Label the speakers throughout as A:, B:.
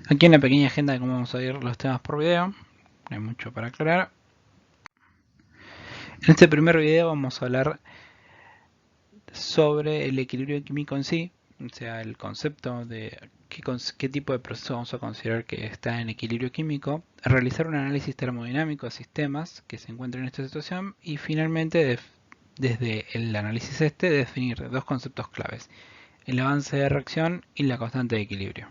A: Aquí una pequeña agenda de cómo vamos a ver los temas por video. No hay mucho para aclarar. En este primer video vamos a hablar sobre el equilibrio químico en sí, o sea, el concepto de qué tipo de proceso vamos a considerar que está en equilibrio químico, realizar un análisis termodinámico de sistemas que se encuentran en esta situación y finalmente desde el análisis definir dos conceptos claves, el avance de reacción y la constante de equilibrio.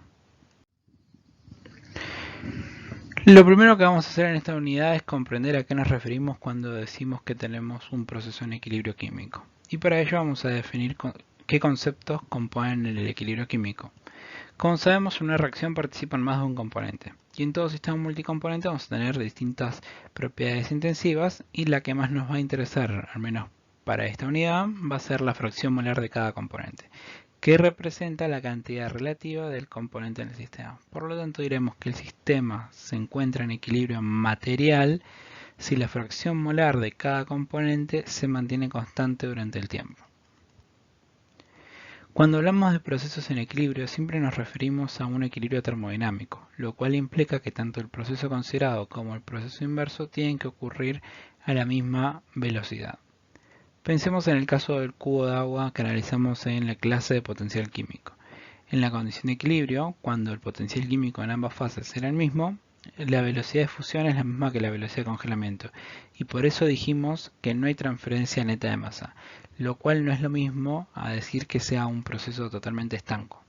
A: Lo primero que vamos a hacer en esta unidad es comprender a qué nos referimos cuando decimos que tenemos un proceso en equilibrio químico. Y para ello vamos a definir qué conceptos componen el equilibrio químico. Como sabemos, en una reacción participan más de un componente. Y en todo sistema multicomponente vamos a tener distintas propiedades intensivas y la que más nos va a interesar, al menos para esta unidad, va a ser la fracción molar de cada componente, que representa la cantidad relativa del componente en el sistema. Por lo tanto, diremos que el sistema se encuentra en equilibrio material si la fracción molar de cada componente se mantiene constante durante el tiempo. Cuando hablamos de procesos en equilibrio, siempre nos referimos a un equilibrio termodinámico, lo cual implica que tanto el proceso considerado como el proceso inverso tienen que ocurrir a la misma velocidad. Pensemos en el caso del cubo de agua que analizamos en la clase de potencial químico. En la condición de equilibrio, cuando el potencial químico en ambas fases era el mismo, la velocidad de fusión es la misma que la velocidad de congelamiento, y por eso dijimos que no hay transferencia neta de masa, lo cual no es lo mismo a decir que sea un proceso totalmente estanco.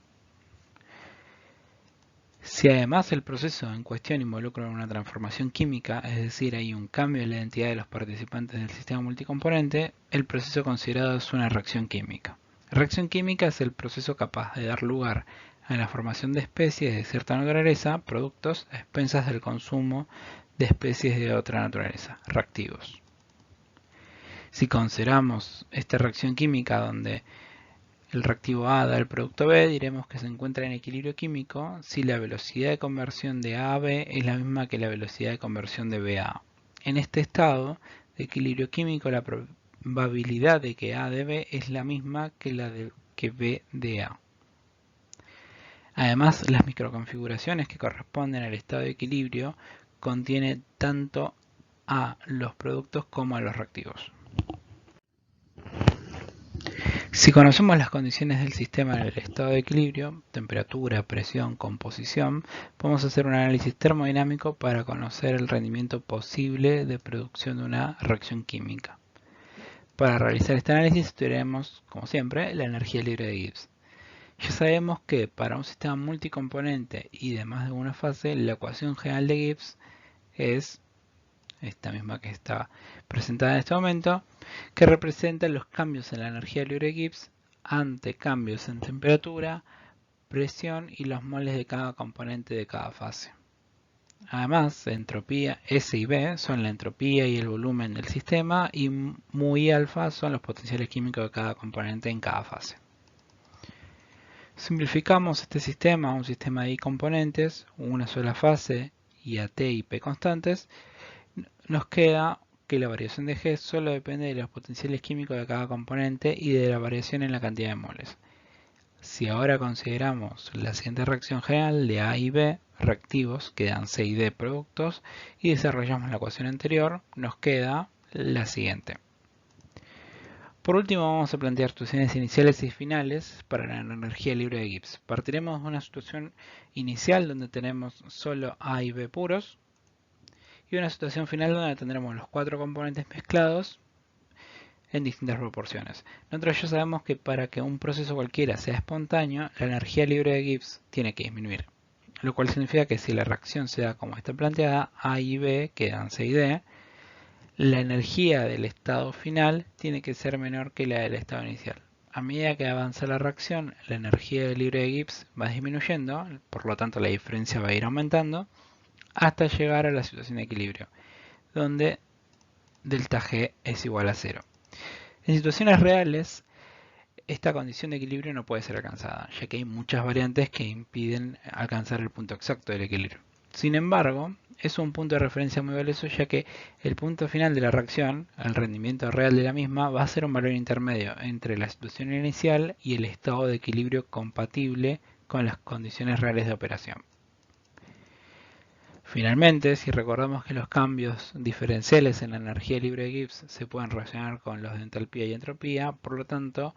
A: Si además el proceso en cuestión involucra una transformación química, es decir, hay un cambio en la identidad de los participantes del sistema multicomponente, el proceso considerado es una reacción química. Reacción química es el proceso capaz de dar lugar a la formación de especies de cierta naturaleza, productos a expensas del consumo de especies de otra naturaleza, reactivos. Si consideramos esta reacción química donde el reactivo A da el producto B, diremos que se encuentra en equilibrio químico si la velocidad de conversión de A a B es la misma que la velocidad de conversión de B a A. En este estado de equilibrio químico, la probabilidad de que A de B es la misma que la de que B de A. Además, las microconfiguraciones que corresponden al estado de equilibrio contienen tanto a los productos como a los reactivos. Si conocemos las condiciones del sistema en el estado de equilibrio, temperatura, presión, composición, podemos hacer un análisis termodinámico para conocer el rendimiento posible de producción de una reacción química. Para realizar este análisis estudiaremos, como siempre, la energía libre de Gibbs. Ya sabemos que para un sistema multicomponente y de más de una fase, la ecuación general de Gibbs es esta misma que está presentada en este momento, que representa los cambios en la energía libre de Gibbs ante cambios en temperatura, presión y los moles de cada componente de cada fase. Además, entropía S y B son la entropía y el volumen del sistema y mu y alfa son los potenciales químicos de cada componente en cada fase. Simplificamos este sistema a un sistema de componentes, una sola fase y a T y P constantes. Nos queda que la variación de G solo depende de los potenciales químicos de cada componente y de la variación en la cantidad de moles. Si ahora consideramos la siguiente reacción general de A y B, reactivos, que dan C y D productos, y desarrollamos la ecuación anterior, nos queda la siguiente. Por último, vamos a plantear situaciones iniciales y finales para la energía libre de Gibbs. Partiremos de una situación inicial donde tenemos solo A y B puros, y una situación final donde tendremos los cuatro componentes mezclados en distintas proporciones. Nosotros ya sabemos que para que un proceso cualquiera sea espontáneo, la energía libre de Gibbs tiene que disminuir, lo cual significa que si la reacción se da como está planteada, A y B quedan C y D, la energía del estado final tiene que ser menor que la del estado inicial. A medida que avanza la reacción, la energía libre de Gibbs va disminuyendo, por lo tanto la diferencia va a ir aumentando, hasta llegar a la situación de equilibrio, donde delta G es igual a 0. En situaciones reales, esta condición de equilibrio no puede ser alcanzada, ya que hay muchas variantes que impiden alcanzar el punto exacto del equilibrio. Sin embargo, es un punto de referencia muy valioso, ya que el punto final de la reacción, el rendimiento real de la misma, va a ser un valor intermedio entre la situación inicial y el estado de equilibrio compatible con las condiciones reales de operación. Finalmente, si recordamos que los cambios diferenciales en la energía libre de Gibbs se pueden relacionar con los de entalpía y entropía, por lo tanto,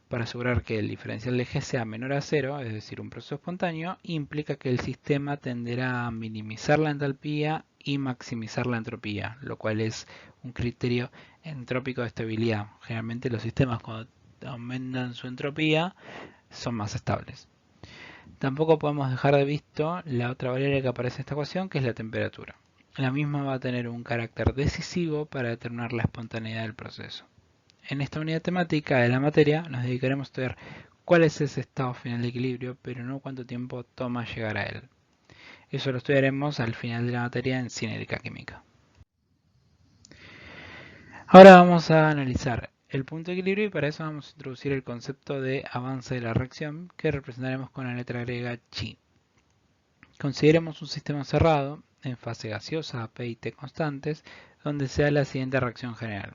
A: para asegurar que el diferencial de G sea menor a cero, es decir, un proceso espontáneo, implica que el sistema tenderá a minimizar la entalpía y maximizar la entropía, lo cual es un criterio entrópico de estabilidad. Generalmente los sistemas cuando aumentan su entropía son más estables. Tampoco podemos dejar de visto la otra variable que aparece en esta ecuación, que es la temperatura. La misma va a tener un carácter decisivo para determinar la espontaneidad del proceso. En esta unidad temática de la materia nos dedicaremos a estudiar cuál es ese estado final de equilibrio, pero no cuánto tiempo toma llegar a él. Eso lo estudiaremos al final de la materia en cinética química. Ahora vamos a analizar el punto de equilibrio y para eso vamos a introducir el concepto de avance de la reacción que representaremos con la letra griega chi. Consideremos un sistema cerrado en fase gaseosa a P y T constantes donde se da la siguiente reacción general.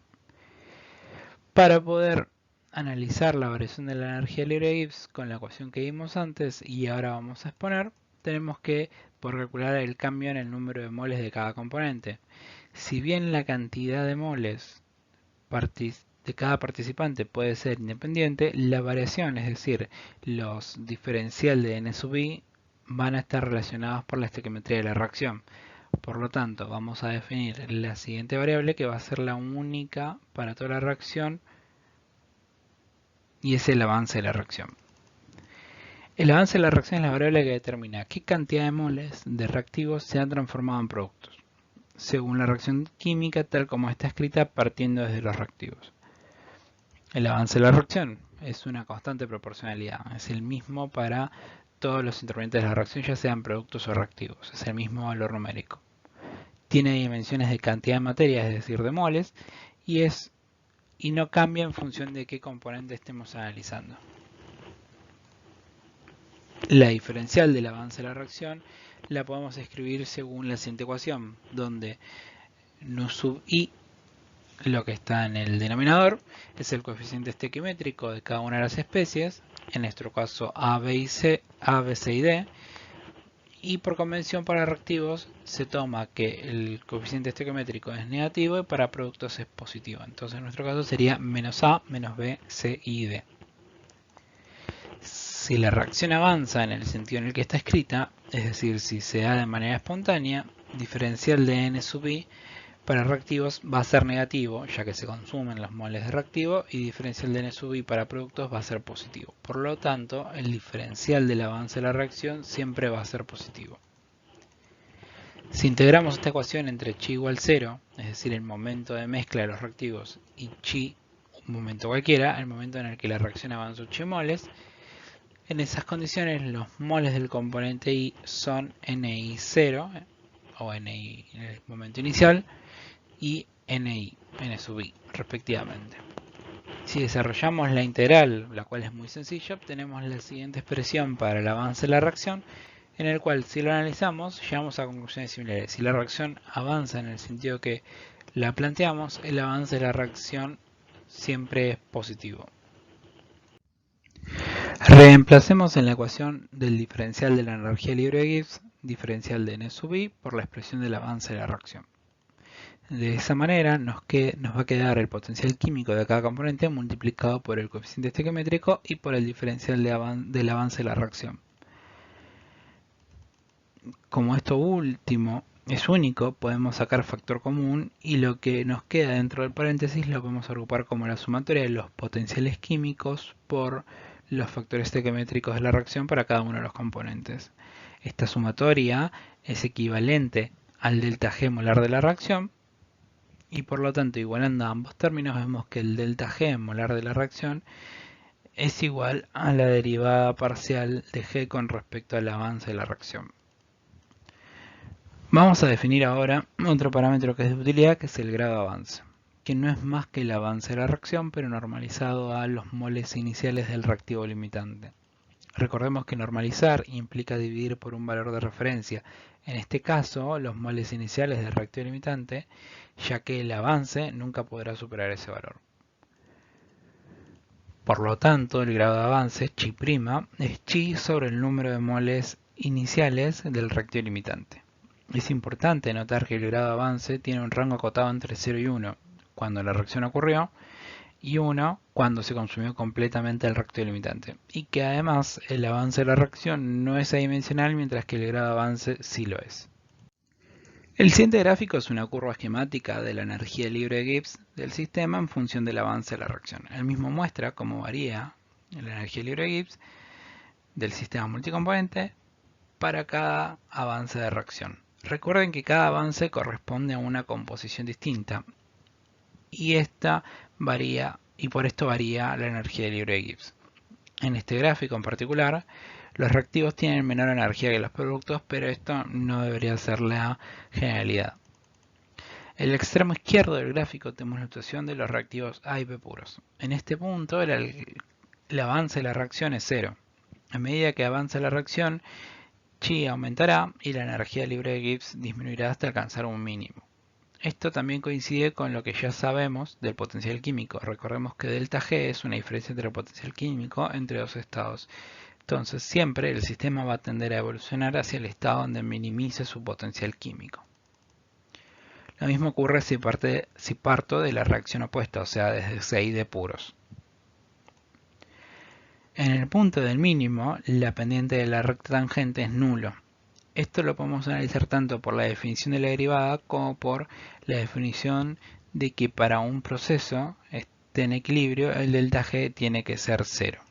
A: Para poder analizar la variación de la energía libre de Gibbs con la ecuación que vimos antes y ahora vamos a exponer, tenemos que por calcular el cambio en el número de moles de cada componente. Si bien la cantidad de moles de cada participante puede ser independiente, la variación, es decir, los diferencial de n sub i, van a estar relacionados por la estequiometría de la reacción. Por lo tanto, vamos a definir la siguiente variable que va a ser la única para toda la reacción y es el avance de la reacción. El avance de la reacción es la variable que determina qué cantidad de moles de reactivos se han transformado en productos, según la reacción química tal como está escrita partiendo desde los reactivos. El avance de la reacción es una constante proporcionalidad, es el mismo para todos los intervenientes de la reacción, ya sean productos o reactivos, es el mismo valor numérico. Tiene dimensiones de cantidad de materia, es decir, de moles, y no cambia en función de qué componente estemos analizando. La diferencial del avance de la reacción la podemos escribir según la siguiente ecuación, donde nu sub i, lo que está en el denominador, es el coeficiente estequiométrico de cada una de las especies, en nuestro caso A, B, C y D, y por convención para reactivos se toma que el coeficiente estequiométrico es negativo y para productos es positivo. Entonces en nuestro caso sería menos A, menos B, C y D. Si la reacción avanza en el sentido en el que está escrita, es decir, si se da de manera espontánea, diferencial de n sub i para reactivos va a ser negativo, ya que se consumen los moles de reactivo, y diferencial de n sub i para productos va a ser positivo. Por lo tanto, el diferencial del avance de la reacción siempre va a ser positivo. Si integramos esta ecuación entre chi igual 0, es decir, el momento de mezcla de los reactivos, y chi, un momento cualquiera, el momento en el que la reacción avanza 8 moles, en esas condiciones los moles del componente I son Ni0 o Ni en el momento inicial y Ni, N sub i respectivamente. Si desarrollamos la integral, la cual es muy sencilla, obtenemos la siguiente expresión para el avance de la reacción, en el cual si lo analizamos llegamos a conclusiones similares. Si la reacción avanza en el sentido que la planteamos, el avance de la reacción siempre es positivo. Reemplacemos en la ecuación del diferencial de la energía libre de Gibbs, diferencial de n sub i, por la expresión del avance de la reacción. De esa manera nos va a quedar el potencial químico de cada componente multiplicado por el coeficiente estequiométrico y por el diferencial del avance de la reacción. Como esto último es único, podemos sacar factor común y lo que nos queda dentro del paréntesis lo podemos agrupar como la sumatoria de los potenciales químicos por los factores estequiométricos de la reacción para cada uno de los componentes. Esta sumatoria es equivalente al delta G molar de la reacción y por lo tanto, igualando ambos términos, vemos que el delta G molar de la reacción es igual a la derivada parcial de G con respecto al avance de la reacción. Vamos a definir ahora otro parámetro que es de utilidad, que es el grado de avance, que no es más que el avance de la reacción, pero normalizado a los moles iniciales del reactivo limitante. Recordemos que normalizar implica dividir por un valor de referencia, en este caso los moles iniciales del reactivo limitante, ya que el avance nunca podrá superar ese valor. Por lo tanto, el grado de avance, chi' es chi sobre el número de moles iniciales del reactivo limitante. Es importante notar que el grado de avance tiene un rango acotado entre 0 y 1 cuando la reacción ocurrió y 1 cuando se consumió completamente el reactor limitante, y que además el avance de la reacción no es adimensional mientras que el grado de avance sí lo es. El siguiente gráfico es una curva esquemática de la energía libre de Gibbs del sistema en función del avance de la reacción. El mismo muestra cómo varía la energía libre de Gibbs del sistema multicomponente para cada avance de reacción. Recuerden que cada avance corresponde a una composición distinta y esta varía, y por esto varía la energía libre de Gibbs. En este gráfico en particular, los reactivos tienen menor energía que los productos, pero esto no debería ser la generalidad. En el extremo izquierdo del gráfico tenemos la situación de los reactivos A y B puros. En este punto el avance de la reacción es cero. A medida que avanza la reacción, chi aumentará y la energía libre de Gibbs disminuirá hasta alcanzar un mínimo. Esto también coincide con lo que ya sabemos del potencial químico. Recordemos que delta G es una diferencia entre el potencial químico entre dos estados. Entonces siempre el sistema va a tender a evolucionar hacia el estado donde minimice su potencial químico. Lo mismo ocurre si parto de la reacción opuesta, o sea, desde C de puros. En el punto del mínimo, la pendiente de la recta tangente es nulo. Esto lo podemos analizar tanto por la definición de la derivada como por la definición de que para un proceso esté en equilibrio, el delta G tiene que ser cero.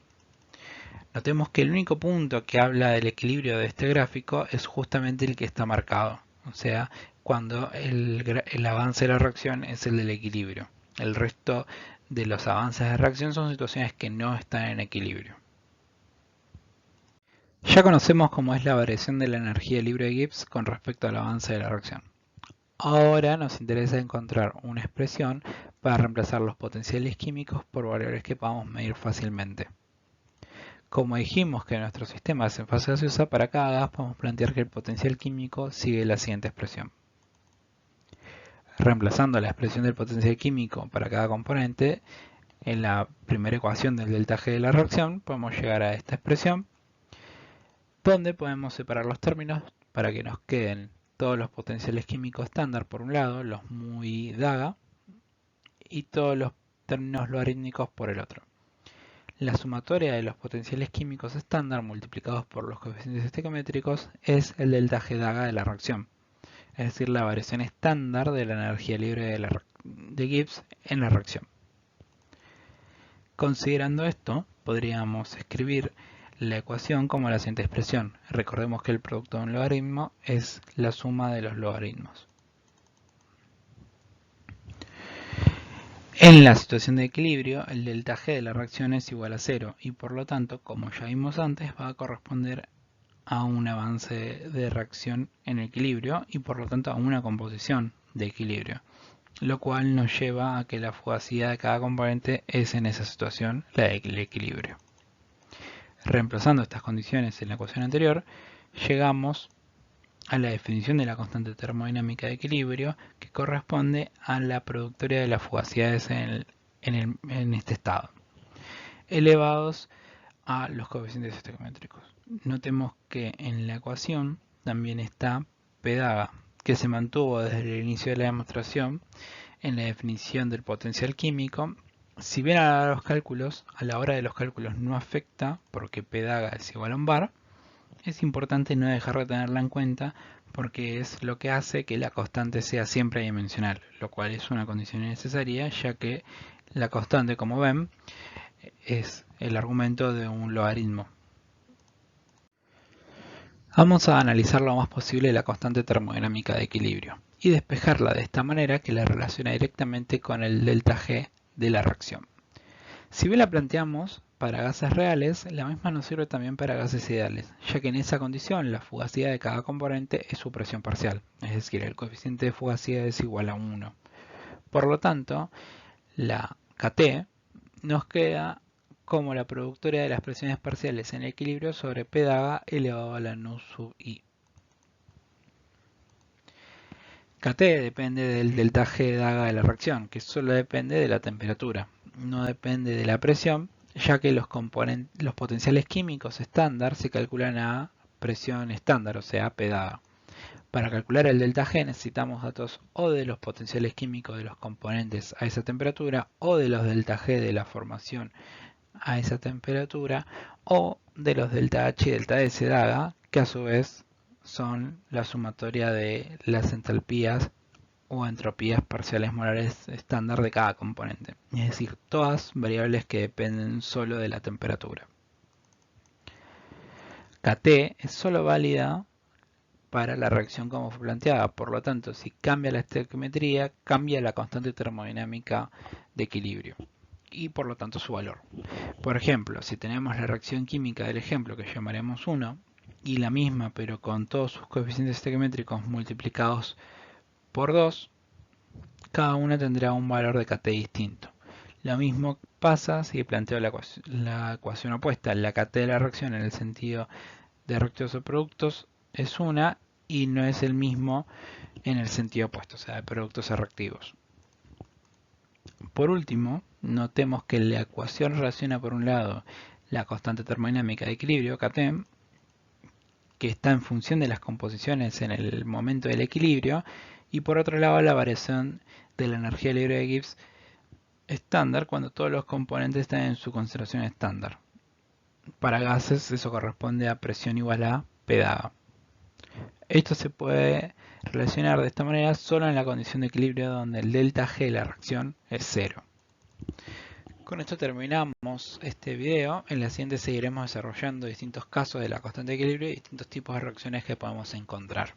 A: Notemos que el único punto que habla del equilibrio de este gráfico es justamente el que está marcado, o sea, cuando el avance de la reacción es el del equilibrio. El resto de los avances de reacción son situaciones que no están en equilibrio. Ya conocemos cómo es la variación de la energía libre de Gibbs con respecto al avance de la reacción. Ahora nos interesa encontrar una expresión para reemplazar los potenciales químicos por valores que podamos medir fácilmente. Como dijimos que nuestro sistema es en fase gaseosa, para cada gas podemos plantear que el potencial químico sigue la siguiente expresión. Reemplazando la expresión del potencial químico para cada componente, en la primera ecuación del delta G de la reacción podemos llegar a esta expresión, donde podemos separar los términos para que nos queden todos los potenciales químicos estándar por un lado, los muy DAGA, y todos los términos logarítmicos por el otro. La sumatoria de los potenciales químicos estándar multiplicados por los coeficientes estequiométricos es el delta G DAGA de la reacción, es decir, la variación estándar de la energía libre de Gibbs en la reacción. Considerando esto, podríamos escribir la ecuación como la siguiente expresión. Recordemos que el producto de un logaritmo es la suma de los logaritmos. En la situación de equilibrio, el delta G de la reacción es igual a 0 y por lo tanto, como ya vimos antes, va a corresponder a un avance de reacción en equilibrio y por lo tanto a una composición de equilibrio, lo cual nos lleva a que la fugacidad de cada componente es en esa situación la del equilibrio. Reemplazando estas condiciones en la ecuación anterior, llegamos a la definición de la constante termodinámica de equilibrio que corresponde a la productoria de las fugacidades en este estado, elevados a los coeficientes estequiométricos. Notemos que en la ecuación también está P DAGA, que se mantuvo desde el inicio de la demostración en la definición del potencial químico. Si bien a la hora de los cálculos no afecta porque P DAGA es igual a un bar, es importante no dejar de tenerla en cuenta porque es lo que hace que la constante sea siempre dimensional, lo cual es una condición necesaria ya que la constante, como ven, es el argumento de un logaritmo. Vamos a analizar lo más posible la constante termodinámica de equilibrio y despejarla de esta manera que la relaciona directamente con el delta G de la reacción. Si bien la planteamos para gases reales, la misma nos sirve también para gases ideales, ya que en esa condición la fugacidad de cada componente es su presión parcial, es decir, el coeficiente de fugacidad es igual a 1. Por lo tanto, la KT nos queda como la productoria de las presiones parciales en equilibrio sobre P DAGA elevado a la nu sub I. KT depende del delta G DAGA de la reacción, que solo depende de la temperatura, no depende de la presión, ya que los potenciales químicos estándar se calculan a presión estándar, o sea, P DAGA. Para calcular el delta G necesitamos datos o de los potenciales químicos de los componentes a esa temperatura o de los delta G de la formación a esa temperatura o de los delta H y delta S dada, que a su vez son la sumatoria de las entalpías o entropías parciales molares estándar de cada componente, es decir, todas variables que dependen solo de la temperatura. Kt es solo válida para la reacción como fue planteada, por lo tanto, si cambia la estequiometría, cambia la constante termodinámica de equilibrio y por lo tanto su valor. Por ejemplo, si tenemos la reacción química del ejemplo que llamaremos 1 y la misma pero con todos sus coeficientes estequiométricos multiplicados por 2, cada una tendrá un valor de Kt distinto. Lo mismo pasa si planteo la ecuación opuesta. La Kt de la reacción en el sentido de reactivos o productos es 1 y no es el mismo en el sentido opuesto, o sea, de productos a reactivos. Por último, notemos que la ecuación relaciona por un lado la constante termodinámica de equilibrio, Kt, que está en función de las composiciones en el momento del equilibrio, y por otro lado la variación de la energía libre de Gibbs estándar cuando todos los componentes están en su concentración estándar. Para gases eso corresponde a presión igual a P dada. Esto se puede relacionar de esta manera solo en la condición de equilibrio donde el delta G de la reacción es 0. Con esto terminamos este video. En la siguiente seguiremos desarrollando distintos casos de la constante de equilibrio y distintos tipos de reacciones que podemos encontrar.